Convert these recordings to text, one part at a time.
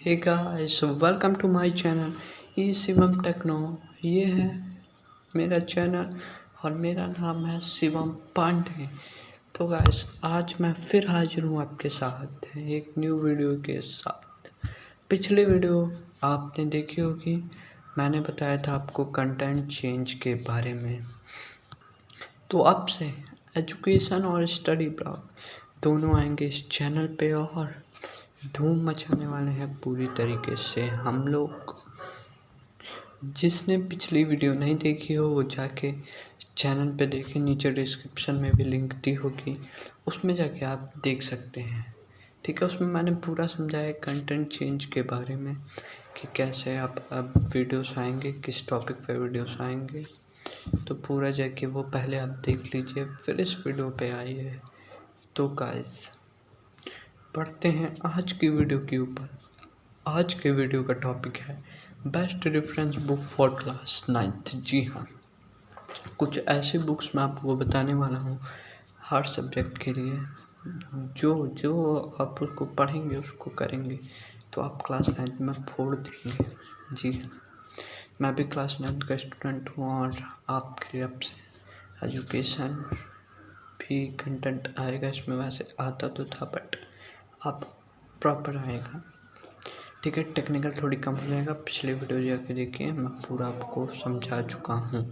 Hey guys, welcome to my channel E Shivam Techno. ये है मेरा चैनल और मेरा नाम है शिवम पांडे। तो गाइस, आज मैं फिर हाजिर हूँ आपके साथ एक न्यू वीडियो के साथ। पिछली वीडियो आपने देखी होगी, मैंने बताया था आपको कंटेंट चेंज के बारे में। तो अब से एजुकेशन और स्टडी ब्लॉग दोनों आएंगे इस चैनल पे और धूम मचाने वाले हैं पूरी तरीके से हम लोग। जिसने पिछली वीडियो नहीं देखी हो वो जाके चैनल पे देखें, नीचे डिस्क्रिप्शन में भी लिंक दी होगी, उसमें जाके आप देख सकते हैं। ठीक है, उसमें मैंने पूरा समझाया कंटेंट चेंज के बारे में कि कैसे आप अब वीडियोस आएंगे, किस टॉपिक पे वीडियोस आएंगे। तो पूरा जाके वो पहले आप देख लीजिए, फिर इस वीडियो पे आइए। तो गाइस, पढ़ते हैं आज की वीडियो के ऊपर। आज के वीडियो का टॉपिक है best reference book for class 9th। जी हाँ, कुछ ऐसी बुक्स मैं आपको बताने वाला हूँ हर सब्जेक्ट के लिए, जो जो आप उसको पढ़ेंगे, उसको करेंगे तो आप क्लास 9th में फोड़ देंगे। जी हाँ, मैं भी क्लास 9th का स्टूडेंट हूँ और आपके लिए आपसे एजुकेशन भी कंटेंट आएगा इसमें। वैसे आता तो था बट अब प्रॉपर आएगा। ठीक है, टेक्निकल थोड़ी कम हो जाएगा। पिछले वीडियो जाके देखिए, मैं पूरा आपको समझा चुका हूँ।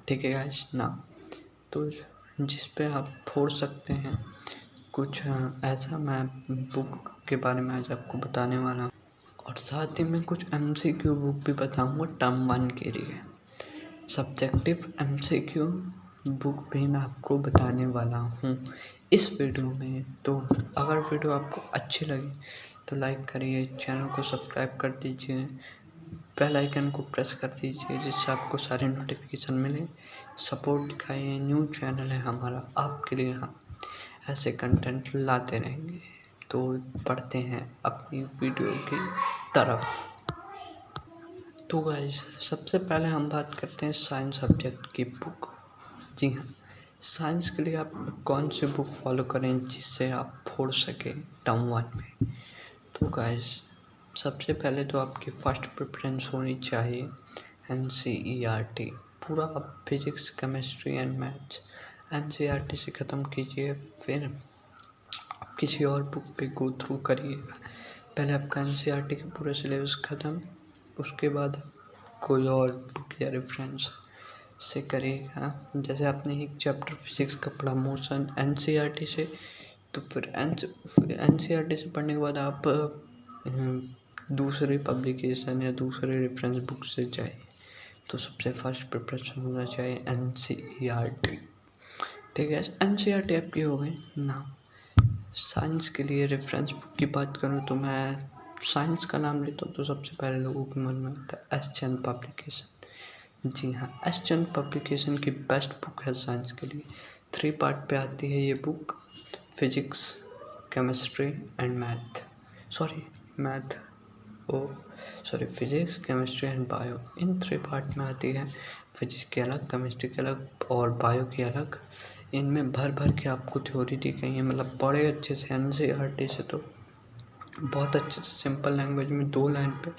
ठीक है गाइस ना, तो जिस पे आप फोड़ सकते हैं कुछ ऐसा मैं बुक के बारे में आज आपको बताने वाला हूँ। और साथ ही में कुछ MCQ बुक भी बताऊँगा टर्म 1 के लिए। सब्जेक्टिव MCQ बुक भी मैं आपको बताने वाला हूँ इस वीडियो में। तो अगर वीडियो आपको अच्छी लगी तो लाइक करिए, चैनल को सब्सक्राइब कर दीजिए, बेल आइकन को प्रेस कर दीजिए जिससे आपको सारे नोटिफिकेशन मिले। सपोर्ट दिखाइए, न्यू चैनल है हमारा, आपके लिए हम ऐसे कंटेंट लाते रहेंगे। तो पढ़ते हैं अपनी वीडियो की तरफ। तो गाइस, सबसे पहले हम बात करते हैं साइंस सब्जेक्ट की बुक। जी हाँ, साइंस के लिए आप कौन सी बुक फॉलो करें जिससे आप फोड़ सके टर्म 1 में। तो गाइस, सबसे पहले तो आपकी फर्स्ट प्रेफरेंस होनी चाहिए NCERT। पूरा आप physics, chemistry and maths NCERT से ख़त्म कीजिए, फिर आप किसी और बुक पे गो थ्रू करिएगा। पहले आपका NCERT का पूरा सिलेबस ख़त्म, उसके बाद कोई और बुक या रेफरेंस से करिएगा। जैसे आपने एक चैप्टर फिजिक्स का पढ़ा मोशन NCERT से, तो फिर NCERT से पढ़ने के बाद आप दूसरे पब्लिकेशन या दूसरे रेफरेंस बुक से जाए। तो सबसे फर्स्ट प्रिपरेशन होना चाहिए NCERT। ठीक है, NCERT आपकी हो गई ना। साइंस के लिए रेफरेंस बुक की बात करूँ तो मैं साइंस का नाम लेता हूँ तो सबसे पहले लोगों के मन में आता है एसचंद पब्लिकेशन। जी हाँ, एसचंद पब्लिकेशन की बेस्ट बुक है साइंस के लिए। 3 पार्ट पे आती है ये book, physics, chemistry and physics, chemistry and bio, in 3 part में आती है। फिजिक्स की अलग, केमिस्ट्री की अलग और बायो की अलग। इनमें भर भर के आपको थ्योरी दी गई है, मतलब बड़े अच्छे से NCERT से तो बहुत अच्छे से सिंपल लैंग्वेज में 2 लाइन पे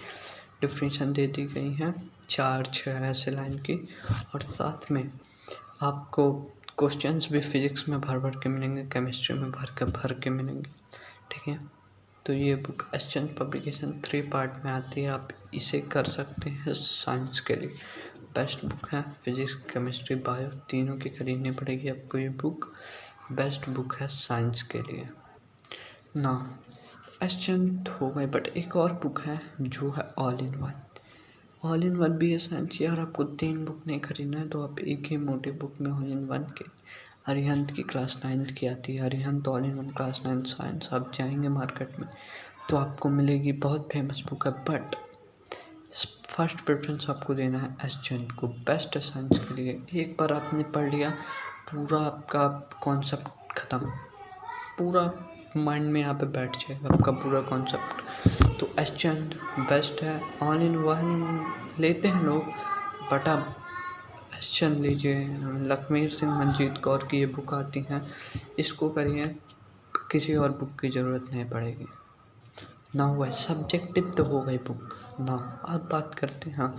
डिफिनीशन दे दी गई हैं, 4-6 ऐसे लाइन की। और साथ में आपको क्वेश्चंस भी फिजिक्स में भर भर के मिलेंगे, केमिस्ट्री में भर के मिलेंगे। ठीक है, तो ये बुक एसचंद पब्लिकेशन 3 पार्ट में आती है। आप इसे कर सकते हैं साइंस के लिए, बेस्ट बुक है। फिजिक्स, केमिस्ट्री, बायो तीनों की खरीदनी पड़ेगी आपको ये बुक, बेस्ट बुक है साइंस के लिए ना। एसचंद हो गए, बट एक और बुक है जो है ऑल इन वन भी है साइंस। यार आपको 3 बुक नहीं खरीदना है तो आप एक ही मोटी बुक में ऑल इन वन के अरिहंत की क्लास 9th की आती है, Arihant all in one class 9th science. आप जाएंगे मार्केट में तो आपको मिलेगी, बहुत फेमस बुक है। बट फर्स्ट प्रेफरेंस आपको देना है एसचंद को, बेस्ट है साइंस के लिए। एक बार आपने पढ़ लिया, पूरा आपका कॉन्सेप्ट ख़त्म, पूरा माइंड में यहाँ पे बैठ जाएगा आपका पूरा कॉन्सेप्ट। तो एसचंद बेस्ट है। ऑल इन वन लेते हैं लोग, बट आप एसचंद लीजिए। लखमीर सिंह मंजीत कौर की ये बुक आती हैं, इसको करिए, किसी और बुक की ज़रूरत नहीं पड़ेगी ना हुआ सब्जेक्टिव तो हो गई बुक ना। अब बात करते हैं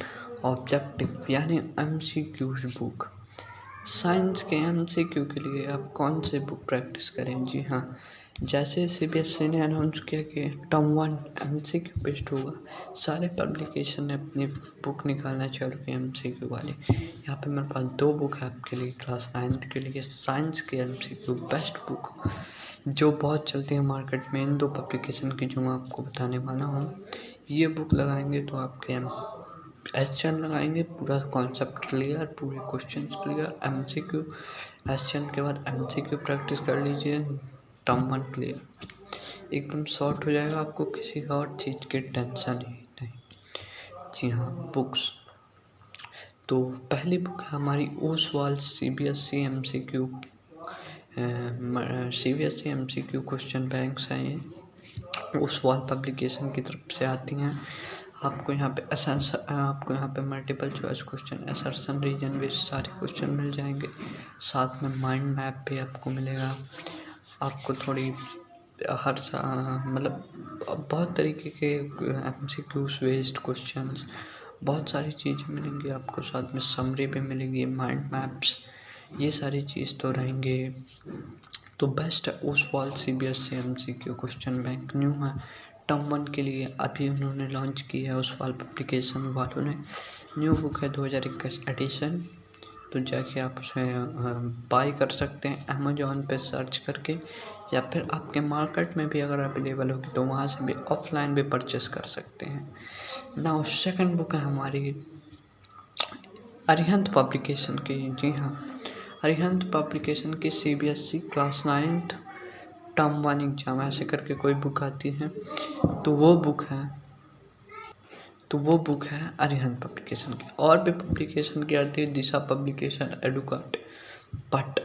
ऑब्जेक्टिव यानी MCQs बुक। साइंस के MCQ के लिए आप कौन से बुक प्रैक्टिस करें? जी हाँ, जैसे CBSE ने अनाउंस किया कि टर्म 1 MCQ बेस्ड होगा, सारे पब्लिकेशन ने अपनी बुक निकालना चालू की MCQ वाली। यहाँ पे मेरे पास 2 बुक है आपके लिए क्लास 9th के लिए, साइंस के MCQ बेस्ट बुक जो बहुत चलती है मार्केट में। इन 2 पब्लिकेशन की जो मैं आपको बताने वाला हूँ, ये बुक लगाएंगे तो आपके एसचन लगाएंगे, पूरा कॉन्सेप्ट क्लियर, पूरे क्वेश्चंस क्लियर, MCQ एसचन के बाद MCQ प्रैक्टिस कर लीजिए, टर्म 1 क्लियर, एकदम शॉर्ट हो जाएगा, आपको किसी और चीज़ की टेंशन ही नहीं। जी हाँ, बुक्स तो पहली बुक है हमारी Oswal CBSE MCQ question banks हैं। ये ओसवाल पब्लिकेशन की तरफ से आती हैं। आपको यहाँ पे multiple choice question, assertion, reason based सारे क्वेश्चन मिल जाएंगे। साथ में माइंड मैप भी आपको मिलेगा। आपको थोड़ी मतलब बहुत तरीके के MCQs बेस्ड क्वेश्चन, बहुत सारी चीज़ें मिलेंगी आपको। साथ में समरी भी मिलेगी, माइंड मैप्स, ये सारी चीज़ तो रहेंगे। तो बेस्ट है Oswal CBSE MCQ question bank. New है टर्म 1 के लिए, अभी उन्होंने लॉन्च की है ओसवाल पब्लिकेशन वालों ने। न्यू बुक है 2021 एडिशन। तो जाके आप उसे बाई कर सकते हैं अमेजोन पे सर्च करके, या फिर आपके मार्केट में भी अगर अवेलेबल होगी तो वहाँ से भी ऑफलाइन भी परचेस कर सकते हैं ना। सेकंड बुक है हमारी अरिहंत पब्लिकेशन की। जी हाँ, अरिहंत पब्लिकेशन की CBSE class 9th term 1 exam ऐसे करके कोई बुक आती है, तो वो बुक है अरिहंत पब्लिकेशन की। और भी पब्लिकेशन की आती है, दिशा पब्लिकेशन, एडुकाट, बट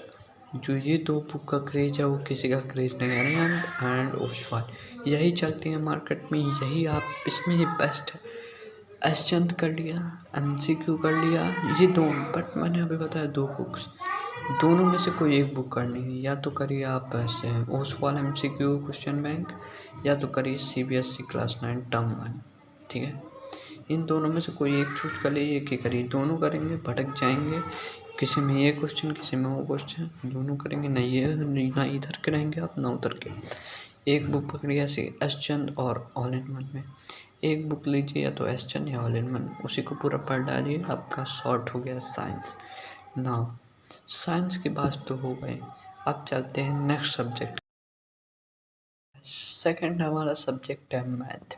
जो ये 2 बुक का क्रेज है वो किसी का क्रेज नहीं है। अरिहंत एंड ओसवाल यही चलती है मार्केट में, यही आप इसमें ही बेस्ट है। एसचंद कर लिया, MCQ कर लिया, ये दोनों। बट मैंने अभी बताया 2 बुक्स, दोनों में से कोई एक बुक करनी है। या तो करिए आप ऐसे ओसवाल MCQ क्वेश्चन बैंक, या तो करिए CBSE क्लास 9 टर्म 1। ठीक है, इन दोनों में से कोई एक चूज कर लीजिए, एक ही करिए। दोनों करेंगे भटक जाएंगे, किसी में ये क्वेश्चन किसी में वो क्वेश्चन, दोनों करेंगे ना, ये ना इधर के रहेंगे आप ना उधर के। एक बुक पकड़िए ऐसे एसचंद और ऑल इन वन में, एक बुक लीजिए या तो एसचंद या ऑल इन वन, उसी को पूरा पढ़ डालिए, आपका शॉर्ट हो गया साइंस। ना साइंस की बात तो हो गई, अब चलते हैं नेक्स्ट सब्जेक्ट। सेकंड हमारा सब्जेक्ट है मैथ।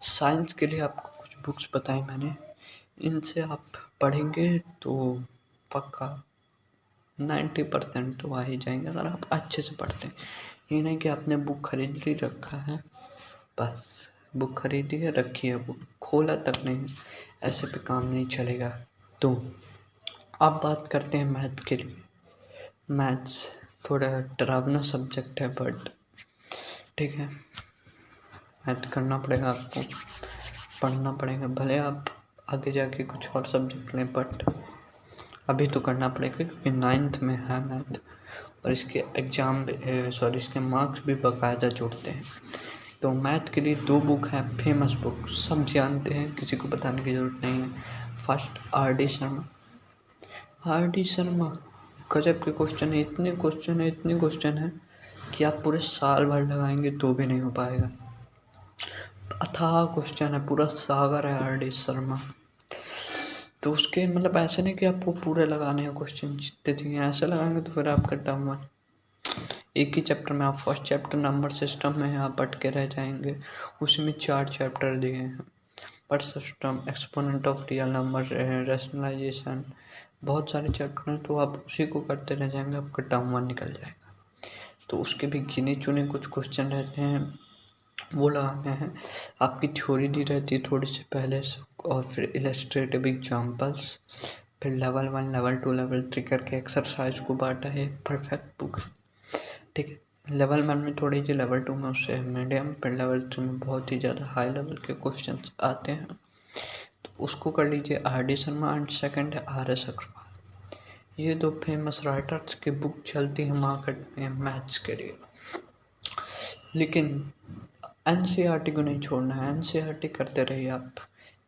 साइंस के लिए आपको कुछ बुक्स बताई मैंने, इनसे आप पढ़ेंगे तो पक्का 90% तो आ ही जाएंगे अगर आप अच्छे से पढ़ते हैं। ये नहीं कि आपने बुक खरीद ही रखा है, बस बुक खरीदी है रखी है, बुक खोला तक नहीं, ऐसे पे काम नहीं चलेगा। तो अब बात करते हैं मैथ के लिए। मैथ्स थोड़ा डरावना सब्जेक्ट है, बट ठीक है, मैथ करना पड़ेगा आपको, पढ़ना पड़ेगा। भले आप आगे जाके कुछ और सब्जेक्ट लें, बट अभी तो करना पड़ेगा क्योंकि 9th में है मैथ, और इसके इसके मार्क्स भी बाकायदा जुड़ते हैं। तो मैथ के लिए 2 बुक हैं, फेमस बुक, सब जानते हैं, किसी को बताने की ज़रूरत नहीं है। फर्स्ट RD शर्मा गजब के क्वेश्चन है, इतने क्वेश्चन है कि आप पूरे साल भर लगाएंगे तो भी नहीं हो पाएगा। अथाह क्वेश्चन है, पूरा सागर है RD शर्मा। तो उसके मतलब ऐसे नहीं कि आपको पूरे लगाने हैं क्वेश्चन, जितने दिए हैं ऐसे लगाएंगे तो फिर आपका टर्म 1 एक ही चैप्टर में, आप फर्स्ट चैप्टर नंबर सिस्टम में आप अटके रह जाएंगे, उसी में 4 चैप्टर दिए हैं, पर system, exponent of real number, rationalisation, बहुत सारे चैप्टर हैं, तो आप उसी को करते रह जाएंगे, आपका टर्म 1 निकल जाएगा। तो उसके भी गिने चुने कुछ क्वेश्चन रहते हैं, वो लगाने हैं। आपकी थ्योरी दी रहती है थोड़ी सी पहले से, और फिर इलस्ट्रेटिव एग्जांपल्स, फिर लेवल 1 लेवल 2 लेवल 3 करके एक्सरसाइज को बांटा है। परफेक्ट बुक, ठीक है। लेवल 1 में थोड़ी सी, लेवल 2 में उससे मीडियम, फिर लेवल 3 में बहुत ही ज़्यादा हाई लेवल के क्वेश्चन आते हैं, तो उसको कर लीजिए। RD शर्मा एंड सेकंड है RS अग्रवाल। ये 2 फेमस राइटर्स की बुक चलती है मार्केट में मैथ्स के लिए। लेकिन एनसीईआरटी को नहीं छोड़ना है, एनसीईआरटी करते रहिए आप।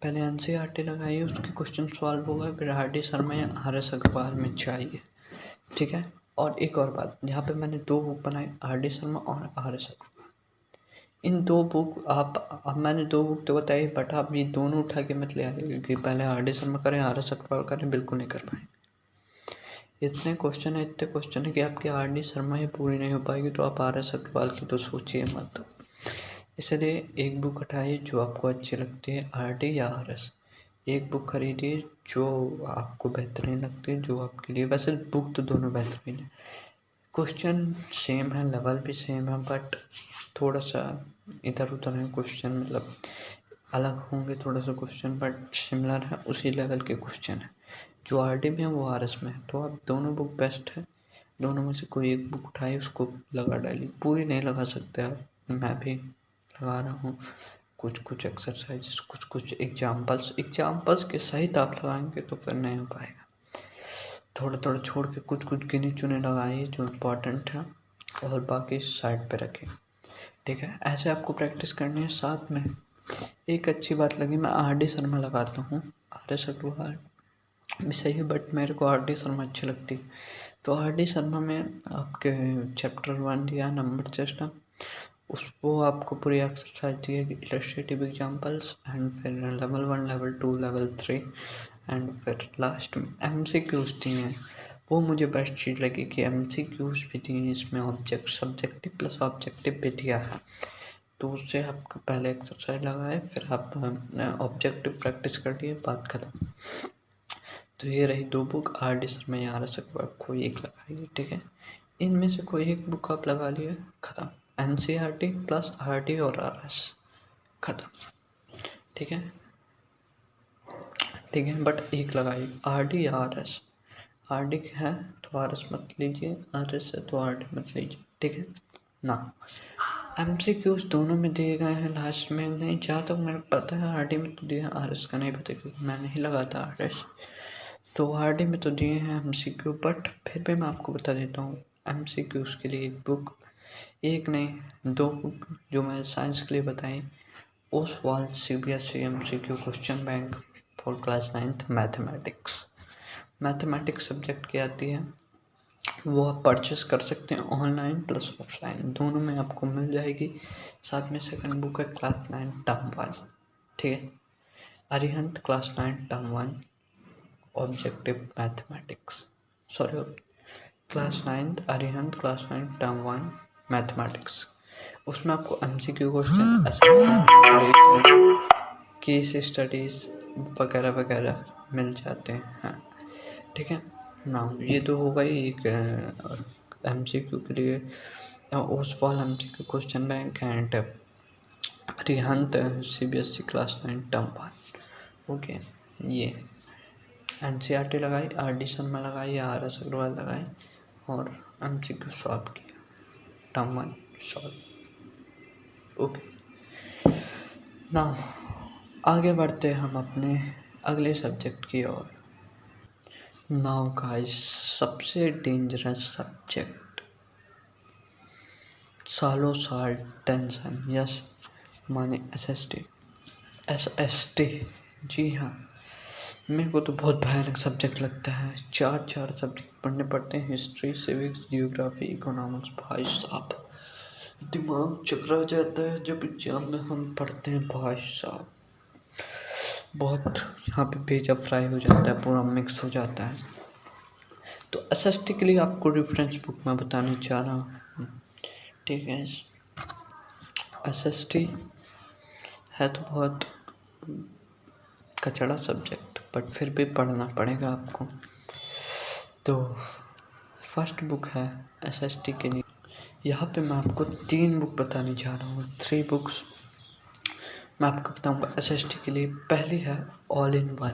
पहले एनसीईआरटी लगाइए, उसके क्वेश्चन सॉल्व हो गए, फिर आर.डी. शर्मा या आर.एस. अग्रवाल में चाहिए, ठीक है। और एक और बात, यहाँ पे मैंने 2 बुक बनाई, आर.डी. शर्मा और आर.एस. अग्रवाल। इन 2 बुक अब मैंने 2 बुक तो बताई, बट आप ये दोनों उठा के मत ले आइए, क्योंकि पहले आर.डी. शर्मा करें, आर.एस. अग्रवाल करें, बिल्कुल नहीं कर पाएंगे। इतने क्वेश्चन है कि आपकी आर.डी. शर्मा ही पूरी नहीं हो पाएगी, तो आप आर.एस. अग्रवाल की तो सोचिए मत। इसलिए एक बुक उठाइए जो आपको अच्छी लगती है, आर.डी. या आर.एस. एक बुक खरीदिए जो आपको बेहतरीन लगती है, जो आपके लिए, वैसे बुक तो दोनों बेहतरीन है, क्वेश्चन सेम है, लेवल भी सेम है, बट थोड़ा सा इधर उधर है क्वेश्चन, मतलब अलग होंगे थोड़ा सा क्वेश्चन, बट सिमिलर है, उसी लेवल के क्वेश्चन है। जो आर.डी. में है वो आर.एस. में है, तो आप दोनों बुक बेस्ट है, दोनों में से कोई एक बुक उठाइए, उसको लगा डालिए। पूरी नहीं लगा सकते आप, मैं भी लगा रहा हूँ, कुछ एक्सरसाइजेस, कुछ एग्जाम्पल्स के सहित आप लगाएंगे तो फिर नहीं हो पाएगा। थोड़ा छोड़ के कुछ गिने चुने लगाइए जो इम्पोर्टेंट है, और बाकी साइड पे रखें, ठीक है। ऐसे आपको प्रैक्टिस करनी है। साथ में एक अच्छी बात लगी, मैं आर.डी. शर्मा लगाता हूँ, आर.एस. अग्रवाल भी सही है, बट मेरे को आर.डी. शर्मा अच्छी लगती है। तो आर.डी. शर्मा में आपके चैप्टर 1 दिया नंबर सिस्टम, उसको आपको पूरी एक्सरसाइज दी है, इलस्ट्रेटिव एग्जांपल्स, एंड फिर लेवल 1, लेवल 2, लेवल 3, एंड फिर लास्ट में MCQs दिए हैं। वो मुझे बेस्ट चीज़ लगी कि MCQs भी दिए हैं इसमें, सब्जेक्टिव प्लस ऑब्जेक्टिव भी दिया है, तो उससे आपको पहले एक्सरसाइज लगाए, फिर आप ऑब्जेक्टिव प्रैक्टिस कर लिए, बात खत्म। तो ये रही 2 बुक, आर.डी. शर्मा या आर.एस. अग्रवाल, कोई एक लगाइए, ठीक है। इनमें से कोई एक बुक आप लगा लिए, खत्म। NCERT plus RD. और आर.एस. खत्म, ठीक है, ठीक है। बट एक लगाइए, आर.डी. या आर.एस. आर.डी. है तो आर.एस. मत लीजिए, आर.एस. है तो आर.डी. मत लीजिए, ठीक है ना। MCQs दोनों में दिए गए हैं लास्ट में, नहीं जहाँ तक मेरे को पता है आर.डी. में तो दिया, आर.एस. का नहीं पता क्योंकि मैं नहीं लगाता आर.एस. तो आर.डी. में तो दिए हैं MCQ, बट फिर भी मैं आपको बता देता हूँ, MCQs के लिए एक बुक, एक नहीं 2 बुक जो मैं साइंस के लिए बताई, Oswal CBSE MCQ question bank for class 9th mathematics subject की आती है, वो आप परचेस कर सकते हैं ऑनलाइन प्लस ऑफलाइन, दोनों में आपको मिल जाएगी। साथ में सेकंड बुक है क्लास 9 टर्म 1, ठीक है, Arihant class 9 term 1 objective mathematics, sorry class 9 Arihant class 9 term 1 mathematics. उसमें आपको MCQ क्वेश्चन, केस स्टडीज वगैरह वगैरह मिल जाते हैं, ठीक है ना। ये तो होगा ही एक MCQ के लिए, Oswal MCQ question bank, and Arihant CBSE class 9 term 1, okay. ये NCERT लगाई, आर.डी. शर्मा लगाई या आर.एस. अग्रवाल लगाई, और MCQ सॉल्व किया, टर्म 1 सॉल्व, ओके ना। आगे बढ़ते हम अपने अगले सब्जेक्ट की ओर। नाउ गाइस, सबसे डेंजरस सब्जेक्ट, सालों साल टेंशन, यस माने SST, जी हाँ, मेरे को तो बहुत भयानक सब्जेक्ट लगता है। 4 सब्जेक्ट पढ़ने पड़ते हैं, हिस्ट्री, सिविक्स, जियोग्राफी, इकोनॉमिक्स। भाई साहब दिमाग चकरा जाता है जब एग्जाम में हम पढ़ते हैं, भाई साहब बहुत यहाँ पे पेज फ्राई हो जाता है, पूरा मिक्स हो जाता है। तो SST के लिए आपको रेफरेंस बुक मैं बताने चाह रहा हूँ, ठीक है। SST है तो बहुत कचड़ा सब्जेक्ट, बट फिर भी पढ़ना पड़ेगा आपको। तो फर्स्ट बुक है SST के लिए, यहाँ पे मैं आपको 3 बुक बताने जा रहा हूँ, 3 बुक्स मैं आपको बताऊँगा SST के लिए। पहली है all in one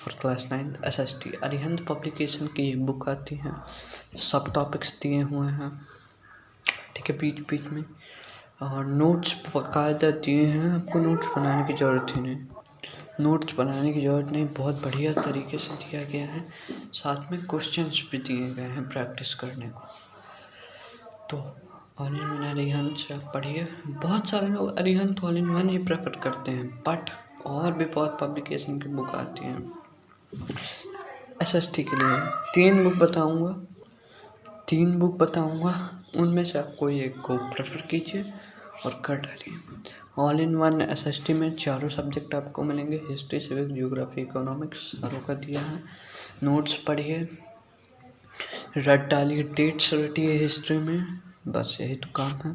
for class 9 SST, Arihant publication की ये बुक आती है, सब टॉपिक्स दिए हुए हैं, ठीक है, बीच बीच में, और नोट्स बाकायदा दिए हैं, आपको नोट्स बनाने की ज़रूरत ही नहीं, बहुत बढ़िया तरीके से दिया गया है। साथ में क्वेश्चंस भी दिए गए हैं प्रैक्टिस करने को। तो ऑल इन वन अरिहंत से आप पढ़िए। बहुत सारे लोग Arihant all in one he prefer करते हैं, बट और भी बहुत पब्लिकेशन की बुक आती हैं। SST के लिए 3 बुक बताऊंगा, उनमें से आप कोई एक को प्रेफर कीजिए और कर डालिए। ऑल इन वन SST में 4 सब्जेक्ट आपको मिलेंगे, हिस्ट्री, सिविक्स, जियोग्राफी, इकोनॉमिक्स, सारों का दिया है। नोट्स पढ़िए, रट डालिए, डेट्स रटिए हिस्ट्री में, बस यही तो काम है।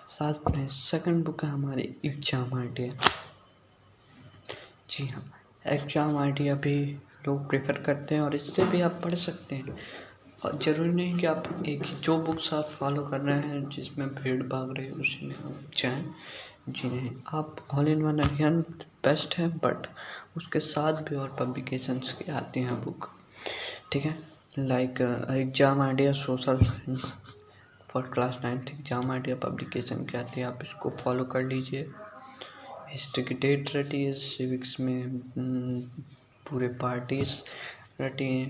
साथ में सेकंड बुक है हमारी एग्जाम आइडिया। जी हाँ, एग्जाम आइडिया भी लोग प्रेफर करते हैं और इससे भी आप पढ़ सकते हैं। और ज़रूरी नहीं कि आप एक ही जो बुक्स आप फॉलो कर रहे हैं जिसमें भीड़ भाग रही है उसी में आप जाएँ। जी नहीं, आप all in one Arihant best है, बट उसके साथ भी और पब्लिकेशंस की आती हैं बुक, ठीक है। Like exam idea social science for class 9th exam idea publication की आती है, आप इसको फॉलो कर लीजिए। हिस्ट्री की डेट रटिए, सिविक्स में पूरे पार्टीज रटिए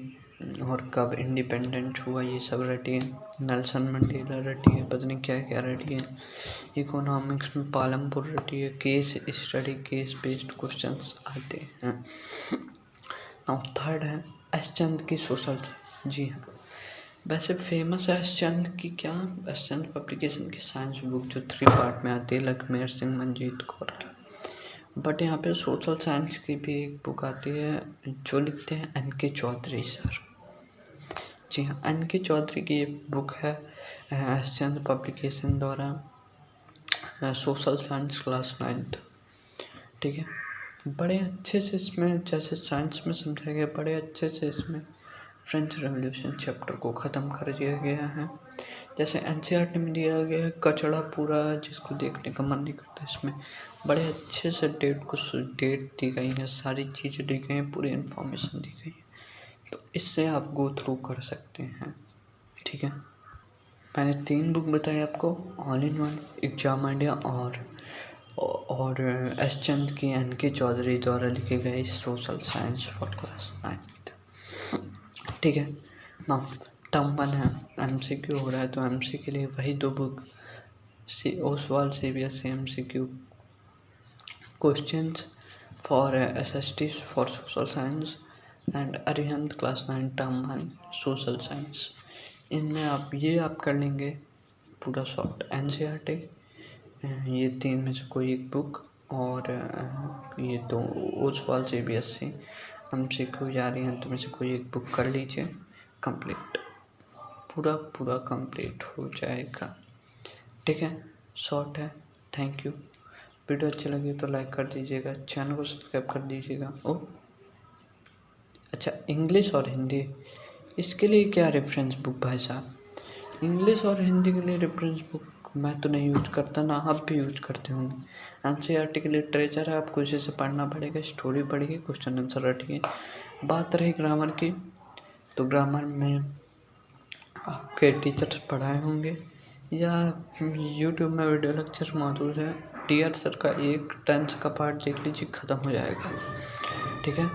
और कब इंडिपेंडेंट हुआ ये सब रटिए। नेल्सन मंडेला रटिए, पता नहीं क्या क्या रटिए। इकोनॉमिक्स में पालमपुर रटिए, case study, case based questions now हैं। नाउ थर्ड है एस चंद की सोशल। जी हाँ, वैसे फेमस है एस चंद की क्या, एस चंद पब्लिकेशन की साइंस बुक जो 3 पार्ट में आती है, लखमेर सिंह मंजीत कौर की। बट यहाँ पे सोशल साइंस की भी एक बुक आती है जो लिखते हैं NK चौधरी सर। जी हाँ, NK चौधरी की एक बुक है एस चंद पब्लिकेशन द्वारा, सोशल साइंस क्लास 9th, ठीक है। बड़े अच्छे से इसमें, जैसे साइंस में समझाया गया, बड़े अच्छे से इसमें फ्रेंच रेवोल्यूशन चैप्टर को ख़त्म कर दिया गया है। जैसे NCERT में दिया गया है कचड़ा पूरा, जिसको देखने का मन नहीं करता, इसमें बड़े अच्छे से डेट दी गई है, सारी चीज़ें दी गई हैं, पूरी इन्फॉर्मेशन दी गई है, तो इससे आप गो थ्रू कर सकते हैं, ठीक है। मैंने 3 बुक बताई आपको, all in one, exam idea और एस चंद की NK चौधरी द्वारा लिखे गए social science for class 9th, ठीक है। ना टर्म 1 है, MCQ हो रहा है तो MC के लिए वही 2 book, Oswal CBSE MCQ questions for SST for social science and Arihant class 9 term 1 social science. इनमें आप कर लेंगे पूरा सॉफ्ट NCERT, ये 3 में से कोई एक बुक, और ये 2 ओसवाल CBSE MCQ या अरिहंत में से कोई एक बुक कर लीजिए, कंप्लीट पूरा कंप्लीट हो जाएगा, ठीक है। शॉर्ट है। Thank you. वीडियो अच्छी लगी तो लाइक कर दीजिएगा, चैनल को सब्सक्राइब कर दीजिएगा। अच्छा, इंग्लिश और हिंदी, इसके लिए क्या रेफरेंस बुक भाई साहब? इंग्लिश और हिंदी के लिए रेफरेंस बुक मैं तो नहीं यूज करता, ना आप भी यूज करते होंगे। NCERT के लिटरेचर है, आपको इसी से पढ़ना पड़ेगा, स्टोरी पढ़िए, क्वेश्चन आंसर रटिए। बात रही ग्रामर की, तो ग्रामर में आपके टीचर्स पढ़ाए होंगे या यूट्यूब में वीडियो लेक्चर मौजूद है। टीआर सर का एक 10th का पार्ट देख लीजिए, ख़त्म हो जाएगा, ठीक है।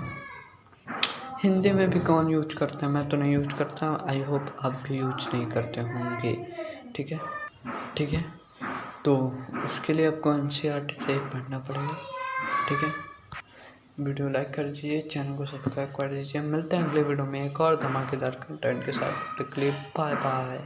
हिंदी में भी कौन यूज करता है, मैं तो नहीं यूज करता, आई होप आप भी यूज नहीं करते होंगे, ठीक है। तो उसके लिए आपको NCERT से पढ़ना पड़ेगा, ठीक है। वीडियो लाइक कर दीजिए, चैनल को सब्सक्राइब कर दीजिए। मिलते हैं अगले वीडियो में एक और धमाकेदार कंटेंट के साथ। तब तक के लिए बाय बाय।